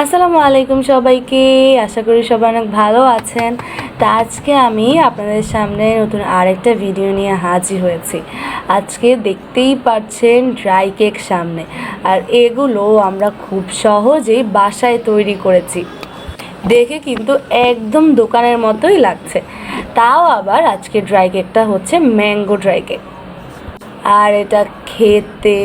আসসালামু আলাইকুম সবাইকে। আশা করি সবাই অনেক ভালো আছেন। তা আজকে আমি আপনাদের সামনে নতুন আরেকটা ভিডিও নিয়ে হাজির হয়েছি। আজকে দেখতেই পাচ্ছেন ড্রাই কেক সামনে, আর এগুলো আমরা খুব সহজেই বাসায় তৈরি করেছি। দেখে কিন্তু একদম দোকানের মতোই লাগছে। তাও আবার আজকে ড্রাই কেকটা হচ্ছে ম্যাঙ্গো ড্রাই কেক, আর এটা খেতে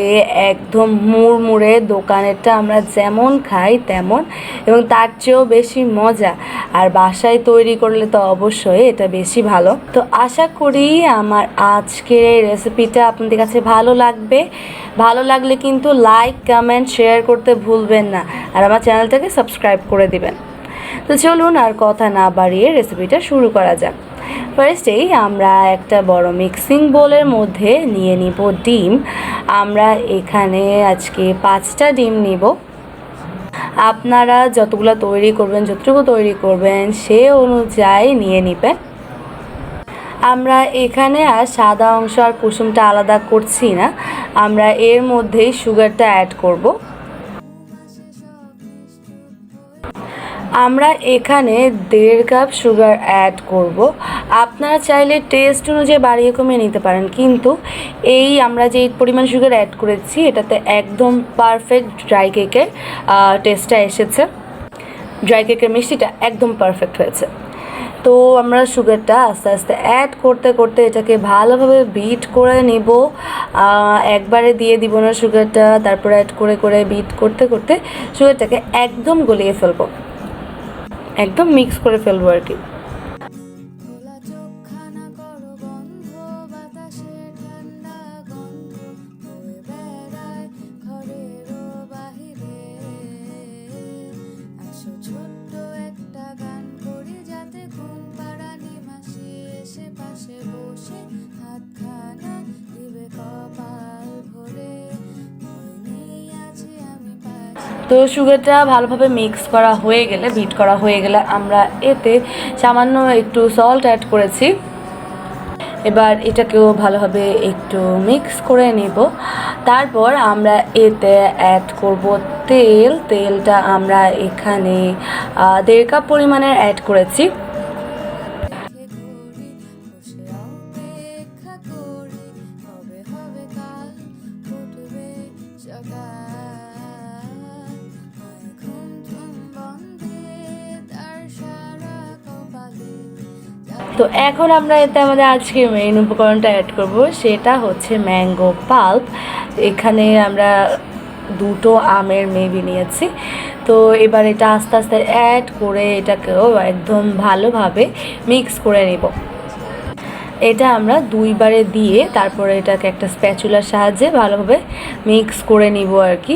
একদম মুড়মুড়ে। দোকানেরটা আমরা যেমন খাই তেমন, এবং তার চেয়েও বেশি মজা। আর বাসায় তৈরি করলে তো অবশ্যই এটা বেশি ভালো। তো আশা করি আমার আজকের এই রেসিপিটা আপনাদের কাছে ভালো লাগবে। ভালো লাগলে কিন্তু লাইক, কমেন্ট, শেয়ার করতে ভুলবেন না, আর আমার চ্যানেলটাকে সাবস্ক্রাইব করে দিবেন। তো চলুন আর কথা না বাড়িয়ে রেসিপিটা শুরু করা যাক। ফার্স্টেই আমরা একটা বড় মিক্সিং বোলের মধ্যে নিয়ে নিব ডিম। আমরা এখানে আজকে 5টা ডিম নিব। আপনারা যতটুকু তৈরি করবেন সে অনুযায়ী নিয়ে নেবেন। আমরা এখানে আর সাদা অংশ আর কুসুমটা আলাদা করছি না, আমরা এর মধ্যেই সুগারটা অ্যাড করব। আমরা এখানে 1.5 কাপ সুগার অ্যাড করব। আপনারা চাইলে টেস্ট অনুযায়ী বাড়িয়ে কমিয়ে নিতে পারেন, কিন্তু আমরা যে পরিমাণ সুগার অ্যাড করেছি এটাতে একদম পারফেক্ট ড্রাই কেকের টেস্টটা এসেছে। ড্রাই কেকের মিষ্টিটা একদম পারফেক্ট হয়েছে। তো আমরা সুগারটা আস্তে আস্তে অ্যাড করতে করতে এটাকে ভালোভাবে বিট করে নিব। একবারে দিয়ে দিব না সুগারটা, তারপরে অ্যাড করে করে বিট করতে করতে সুগারটাকে একদম গলিয়ে ফেলবো, একদম মিক্স করে ফেলবো আর কি। তো সুগারটা ভালোভাবে মিক্স করা হয়ে গেলে, বিট করা হয়ে গেলে আমরা এতে সামান্য একটু সল্ট অ্যাড করেছি। এবার এটাকেও ভালোভাবে একটু মিক্স করে নেব। তারপর আমরা এতে অ্যাড করব তেল। তেলটা আমরা এখানে 1.5 কাপ পরিমাণের অ্যাড করেছি। তো এখন আমরা এতে আমাদের আজকে মেইন উপকরণটা অ্যাড করব, সেটা হচ্ছে ম্যাঙ্গো পাল্প। এখানে আমরা 2টো আমের মেবি নিয়েছি। তো এবার এটা আস্তে আস্তে অ্যাড করে এটাকেও একদম ভালোভাবে মিক্স করে নেব। এটা আমরা 2বারে দিয়ে তারপরে এটাকে একটা স্প্যাচুলার সাহায্যে ভালোভাবে মিক্স করে নিব আর কি।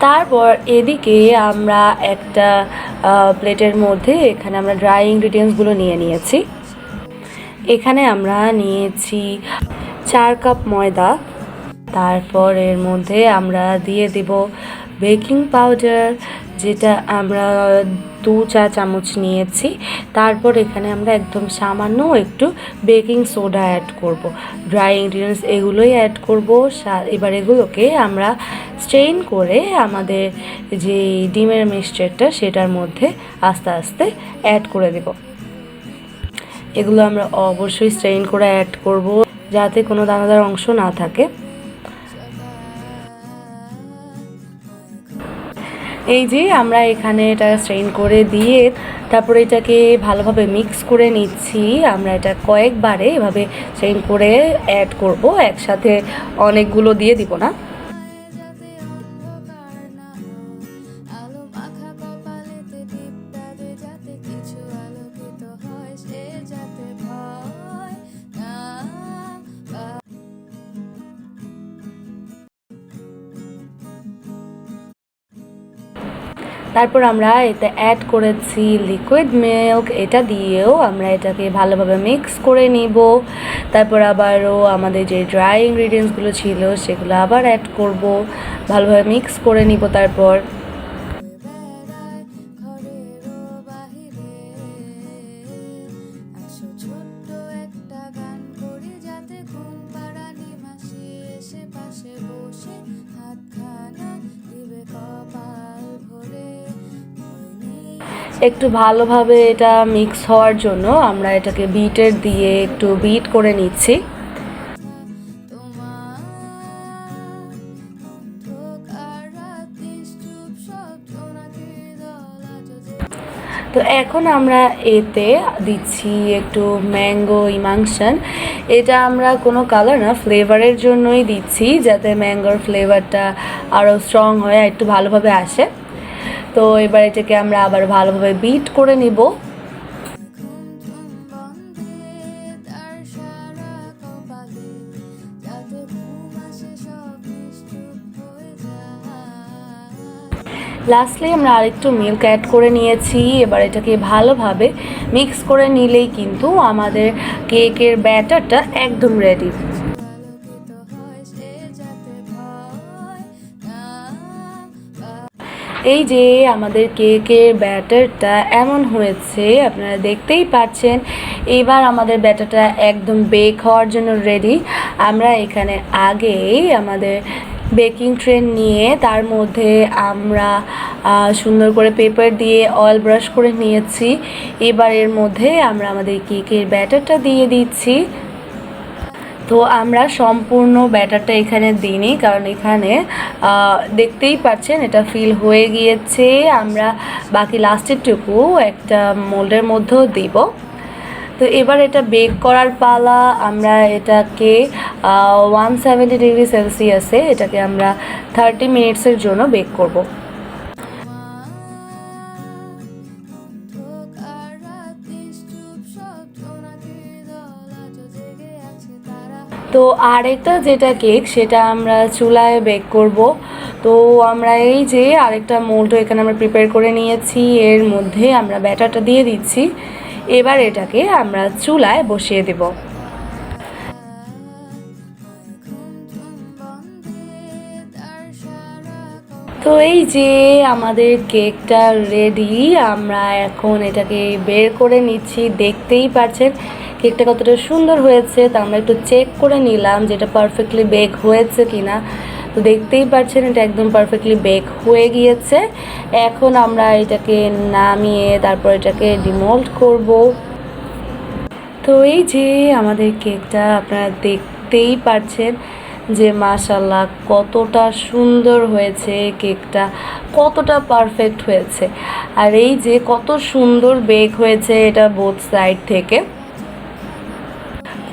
তারপর এদিকে আমরা একটা প্লেটের মধ্যে এখানে আমরা ড্রাই ইনগ্রিডিয়েন্টসগুলো নিয়ে নিয়েছি। এখানে আমরা নিয়েছি 4 কাপ ময়দা। তারপর এর মধ্যে আমরা দিয়ে দেব বেকিং পাউডার, যেটা আমরা 2 চা চামচ নিয়েছি। তারপর এখানে আমরা একদম সামান্য একটু বেকিং সোডা অ্যাড করব। ড্রাই ইনগ্রিডিয়েন্টস এগুলোই অ্যাড করব। এবার এগুলোকে আমরা স্ট্রেইন করে আমাদের যে ডিমের মিক্সচারটা সেটার মধ্যে আস্তে আস্তে অ্যাড করে দেব। এগুলো আমরা অবশ্যই স্ট্রেইন করে অ্যাড করব, যাতে কোনো দানাদার অংশ না থাকে। এই যে আমরা এখানে এটা স্ট্রেইন করে দিয়ে তারপরে এটাকে ভালোভাবে মিক্স করে নিচ্ছি। আমরা এটা কয়েকবারে এভাবে স্ট্রেইন করে অ্যাড করব, একসাথে অনেকগুলো দিয়ে দিব না। তারপর আমরা এতে অ্যাড করেছি লিকুইড মিল্ক, এটা দিয়েও আমরা এটাকে ভালোভাবে মিক্স করে নিব। তারপর আবারও আমাদের যে ড্রাই ইনগ্রিডিয়েন্টসগুলো ছিল সেগুলো আবার অ্যাড করব, ভালোভাবে মিক্স করে নিব। তারপর একটু ভালোভাবে এটা মিক্স হওয়ার জন্য আমরা এটাকে বিটার দিয়ে একটু বিট করে নিচ্ছি। তো এখন আমরা এতে দিচ্ছি একটু ম্যাঙ্গো ইমাংশন। এটা আমরা কোনো কালার না, ফ্লেভারের জন্যই দিচ্ছি, যাতে ম্যাঙ্গোর ফ্লেভারটা আরও স্ট্রং হয়, একটু ভালোভাবে আসে। তো এবার এটাকে আমরা আবার ভালোভাবে বিট করে নিব। লাস্টলি আমরা আরেকটু মিল্ক অ্যাড করে নিয়েছি। এবার এটাকে ভালোভাবে মিক্স করে নিলেই কিন্তু আমাদের কেকের ব্যাটারটা একদম রেডি। এই যে আমাদের কেকের ব্যাটারটা এমন হয়েছে, আপনারা দেখতেই পাচ্ছেন। এবার আমাদের ব্যাটারটা একদম বেক হওয়ার জন্য রেডি। আমরা এখানে আগেই আমাদের বেকিং ট্রে নিয়ে তার মধ্যে আমরা সুন্দর করে পেপার দিয়ে অয়েল ব্রাশ করে নিয়েছি। এবার এর মধ্যে আমরা আমাদের কেকের ব্যাটারটা দিয়ে দিচ্ছি। তো আমরা সম্পূর্ণ ব্যাটারটা এখানে দিইনি, কারণ এখানে দেখতেই পাচ্ছেন এটা ফিল হয়ে গিয়েছে। আমরা বাকি লাস্টেরটুকু একটা মোল্ডের মধ্যেও দিব। তো এবার এটা বেক করার পালা। আমরা এটাকে 170 ডিগ্রি সেলসিয়াসে এটাকে আমরা 30 মিনিটসের জন্য বেক করব। তো আরেকটা যেটা কেক সেটা আমরা চুলায় বেক করব। তো আমরা এই যে আরেকটা মোল্ডও এখানে আমরা প্রিপেয়ার করে নিয়েছি, এর মধ্যে আমরা ব্যাটারটা দিয়ে দিচ্ছি। এবার এটাকে আমরা চুলায় বসিয়ে দেব। তো এই যে আমাদের কেকটা রেডি। আমরা এখন এটাকে বের করে নিচ্ছি। দেখতেই পাচ্ছেন কেকটা কতটা সুন্দর হয়েছে। তো আমরা একটু চেক করে নিলাম যে এটা পারফেক্টলি বেক হয়েছে কিনা। তো দেখতেই পাচ্ছেন এটা একদম পারফেক্টলি বেক হয়ে গিয়েছে। এখন আমরা এটাকে নামিয়ে তারপর এটাকে ডিমোল্ড করব। তো এই যে আমাদের কেকটা আপনারা দেখতেই পাচ্ছেন যে মাশাআল্লাহ কতটা সুন্দর হয়েছে, কেকটা কতটা পারফেক্ট হয়েছে। আর এই যে কত সুন্দর বেক হয়েছে এটা বোথ সাইড থেকে।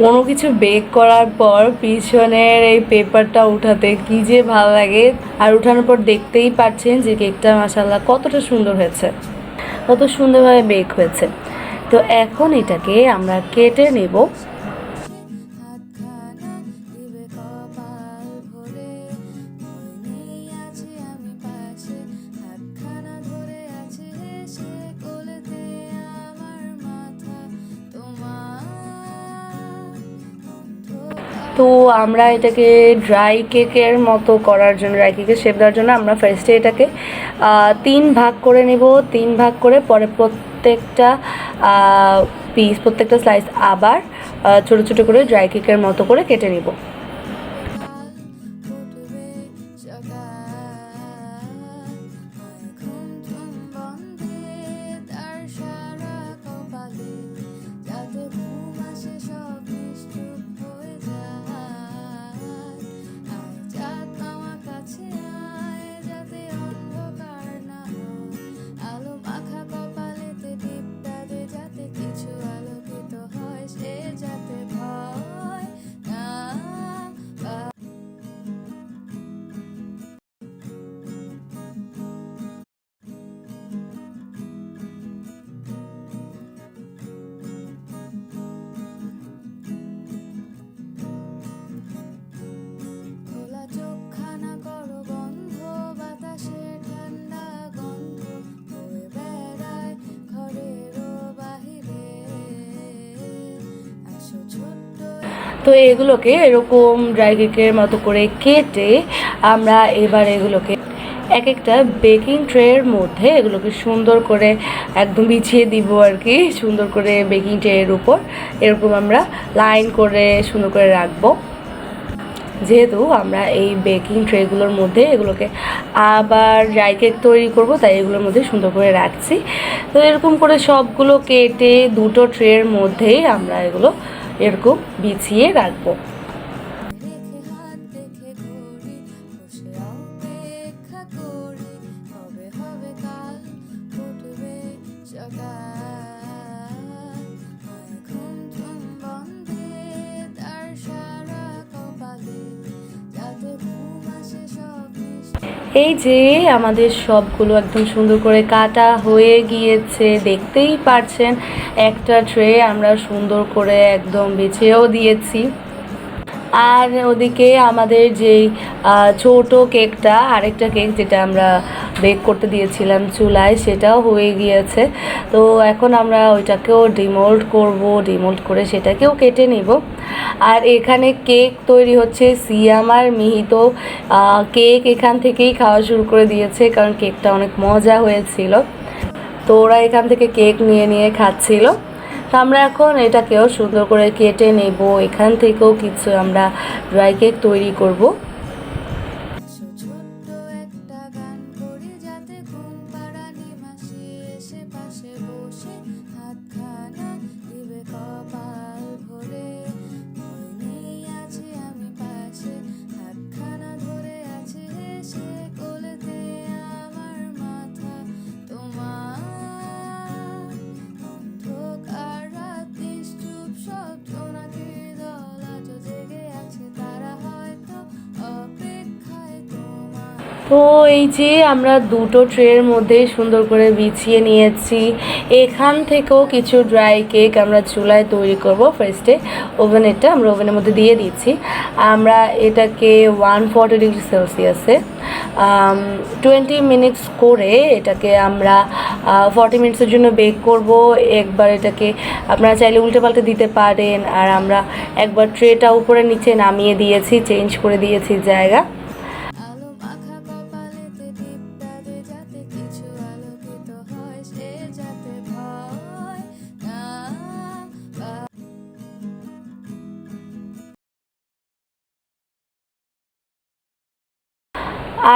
কোনো কিছু বেক করার পর পিছনের এই পেপারটা উঠাতে কী যে ভালো লাগে। আর উঠানোর পর দেখতেই পাচ্ছেন যে কেকটা মাশাআল্লাহ কতটা সুন্দর হয়েছে, কত সুন্দরভাবে বেক হয়েছে। তো এখন এটাকে আমরা কেটে নেব। তো আমরা এটাকে ড্রাই কেকের মতো করার জন্য, ড্রাই কেকের শেপ দেওয়ার জন্য আমরা ফার্স্টে এটাকে 3 ভাগ করে নেব। 3 ভাগ করে পরে প্রত্যেকটা প্রত্যেকটা স্লাইস আবার ছোটো ছোটো করে ড্রাই কেকের মতো করে কেটে নেব। তো এগুলোকে এরকম ড্রাই কেকের মতো করে কেটে আমরা এবার এগুলোকে এক একটা বেকিং ট্রের মধ্যে এগুলোকে সুন্দর করে একদম বিছিয়ে দিব আর কি, সুন্দর করে বেকিং ট্রের উপর এরকম আমরা লাইন করে সুন্দর করে রাখবো। যেহেতু আমরা এই বেকিং ট্রেগুলোর মধ্যে এগুলোকে আবার ড্রাই কেক তৈরি করব, তাই এগুলোর মধ্যে সুন্দর করে রাখছি। তো এরকম করে সবগুলো কেটে দুটো ট্রের মধ্যেই আমরা এগুলো এরকম বিছিয়ে রাখবো। এই যে আমাদের সবগুলো একদম সুন্দর করে কাটা হয়ে গিয়েছে, দেখতেই পারছেন একটা ট্রে আমরা সুন্দর করে একদম বিছিয়েও দিয়েছি। আর ওদিকে আমাদের যেই ছোট কেকটা, আরেকটা কেক যেটা আমরা বেক করতে দিয়েছিলাম চুলায়, সেটাও হয়ে গিয়েছে। তো এখন আমরা ওইটাকেও ডিমোল্ড করব, ডিমোল্ড করে সেটাকেও কেটে নিব। আর এখানে কেক তৈরি হচ্ছে, সিয়াম আর মিহি তো কেক এখান থেকেই খাওয়া শুরু করে দিয়েছে, কারণ কেকটা অনেক মজা হয়েছিল। তো ওরা এখান থেকে কেক নিয়ে নিয়ে খাচ্ছিল। তো আমরা এখন এটাকেও সুন্দর করে কেটে নেব, এখান থেকেও কিছু আমরা ড্রাই কেক তৈরি করব। তো এই যে আমরা দুটো ট্রের মধ্যে সুন্দর করে বিছিয়ে নিয়েছি। এখান থেকেও কিছু ড্রাই কেক আমরা চুলায় তৈরি করব। ফার্স্টে ওভেনটা আমরা ওভেনের মধ্যে দিয়ে দিচ্ছি। আমরা এটাকে 140 ডিগ্রি সেলসিয়াসে 20 মিনিটস করে এটাকে আমরা 40 মিনিটসের জন্য বেক করব। একবার এটাকে আপনারা চাইলে উল্টে পাল্টে দিতে পারেন। আর আমরা একবার ট্রেটা উপরে নিচে নামিয়ে দিয়েছি, চেঞ্জ করে দিয়েছি জায়গা।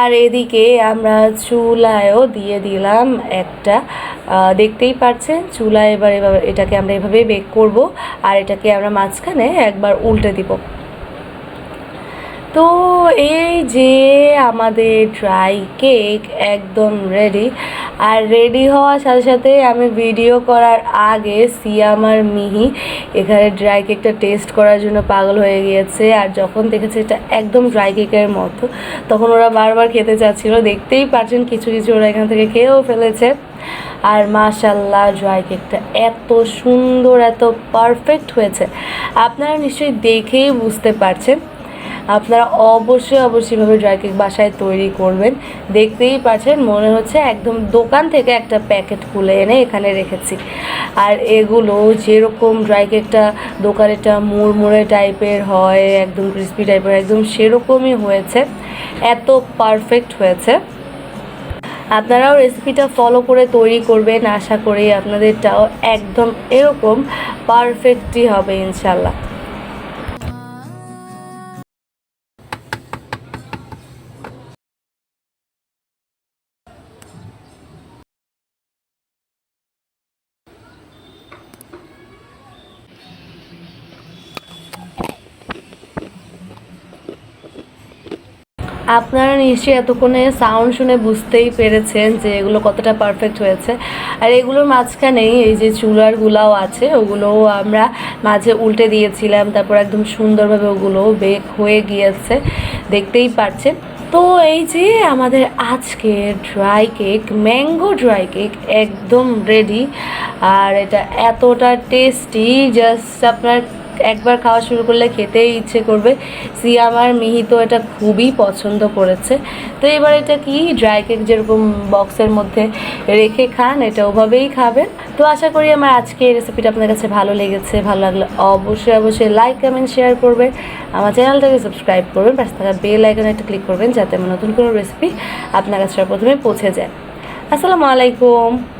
আর এদিকে আমরা চুলায়ও দিয়ে দিলাম একটা, দেখতেই পাচ্ছেন চুলায় এবার এটাকে আমরা এভাবে বেক করব। আর এটাকে আমরা মাঝখানে একবার উল্টে দিব। তো এই যে আমাদের ড্রাই কেক একদম রেডি। আর রেডি হওয়ার সাথে সাথে আমি ভিডিও করার আগে সিয়াম আর মিহি এখানে ড্রাই কেকটা টেস্ট করার জন্য পাগল হয়ে গিয়েছে। আর যখন দেখেছে এটা একদম ড্রাই কেকের মতো, তখন ওরা বারবার খেতে চাচ্ছিল। দেখতেই পাচ্ছেন কিছু কিছু ওরা এখান থেকে খেয়েও ফেলেছে। আর মাশাআল্লাহ ড্রাই কেকটা এত সুন্দর, এত পারফেক্ট হয়েছে, আপনারা নিশ্চয়ই দেখেই বুঝতে পারছেন। আপনারা অবশ্যইভাবে ড্রাই কেক বাসায় তৈরি করবেন। দেখতেই পাচ্ছেন মনে হচ্ছে একদম দোকান থেকে একটা প্যাকেট খুলে এনে এখানে রেখেছি। আর এগুলো যেরকম ড্রাই কেকটা দোকানেটা মুড়মুড়ে টাইপের হয়, একদম ক্রিস্পি টাইপের, একদম সেরকমই হয়েছে, এত পারফেক্ট হয়েছে। আপনারাও রেসিপিটা ফলো করে তৈরি করবেন, আশা করি আপনাদেরটাও একদম এরকম পারফেক্টই হবে ইনশাল্লাহ। আপনারা নিশ্চয়ই এতক্ষণে সাউন্ড শুনে বুঝতেই পেরেছেন যে এগুলো কতটা পারফেক্ট হয়েছে। আর এগুলোর মাঝখানেই এই যে চুলারগুলাও আছে, ওগুলোও আমরা মাঝে উল্টে দিয়েছিলাম, তারপর একদম সুন্দরভাবে ওগুলো বেক হয়ে গিয়েছে, দেখতেই পাচ্ছেন। তো এই যে আমাদের আজকে dry cake, mango dry cake একদম রেডি। আর এটা এতটা টেস্টি, জাস্ট আপনার একবার খাওয়া শুরু করলে খেতেই ইচ্ছে করবে। সিয়াম আর মিহি তো এটা খুবই পছন্দ করেছে। তো এবার এটা কি ড্রাই কেক যেরকম বক্সের মধ্যে রেখে খান, এটা ওভাবেই খাবেন। তো আশা করি আমার আজকে এই রেসিপিটা আপনার কাছে ভালো লেগেছে। ভালো লাগলে অবশ্যই লাইক কমেন্ট শেয়ার করবেন, আমার চ্যানেলটাকে সাবস্ক্রাইব করবেন, পাশে থাকা বেল আইকনে একটা ক্লিক করবেন যাতে আমার নতুন কোনো রেসিপি আপনার কাছে প্রথমে পৌঁছে যায়। আসসালামু আলাইকুম।